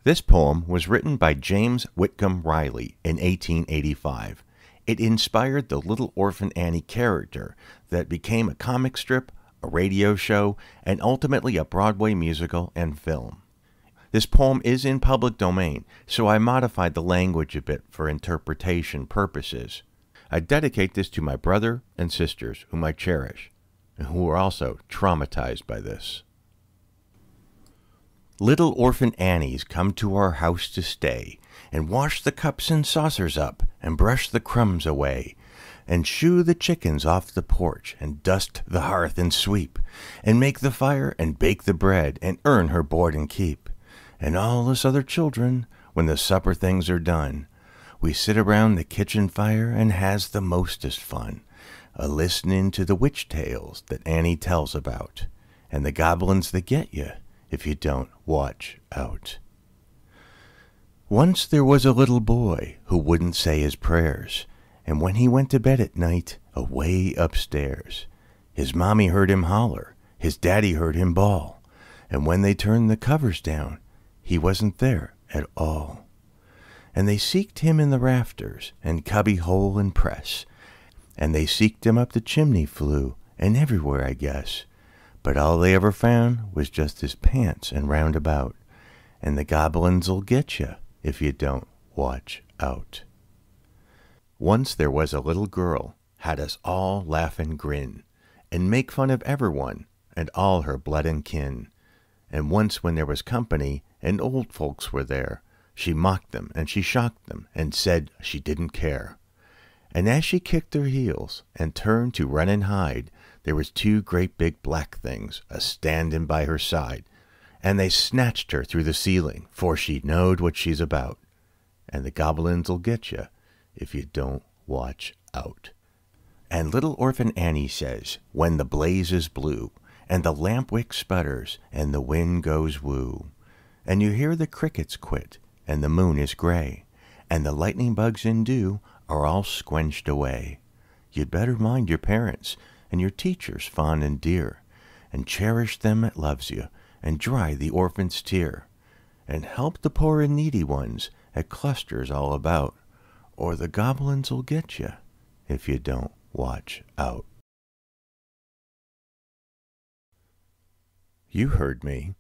This poem was written by James Whitcomb Riley in 1885. It inspired the Little Orphan Annie character that became a comic strip, a radio show, and ultimately a Broadway musical and film. This poem is in public domain, so I modified the language a bit for interpretation purposes. I dedicate this to my brother and sisters, whom I cherish, and who are also traumatized by this. Little orphan Annies come to our house to stay, and wash the cups and saucers up, and brush the crumbs away, and shoo the chickens off the porch, and dust the hearth and sweep, and make the fire and bake the bread, and earn her board and keep. And all us other children, when the supper things are done, we sit around the kitchen fire and has the mostest fun, a-listening to the witch tales that Annie tells about, and the goblins that get you if you don't watch out. Once there was a little boy who wouldn't say his prayers, and when he went to bed at night, away upstairs, his mommy heard him holler, his daddy heard him bawl, and when they turned the covers down, he wasn't there at all. And they seeked him in the rafters, and cubby hole and press, and they seeked him up the chimney flue, and everywhere, I guess. But all they ever found was just his pants and roundabout, and the goblins'll get you if you don't watch out. Once there was a little girl, had us all laugh and grin, and make fun of everyone, and all her blood and kin. And once when there was company, and old folks were there, she mocked them, and she shocked them, and said she didn't care. And as she kicked her heels, and turned to run and hide, there was two great big black things a-standin' by her side, and they snatched her through the ceiling, for she knowed what she's about. And the goblins'll get you if you don't watch out. And little orphan Annie says, when the blaze is blue, and the lamp wick sputters, and the wind goes woo, and you hear the crickets quit, and the moon is gray, and the lightning bugs in dew are all squenched away, you'd better mind your parents and your teachers fond and dear, and cherish them that loves you, and dry the orphan's tear, and help the poor and needy ones at clusters all about, or the goblins'll get you if you don't watch out. You heard me.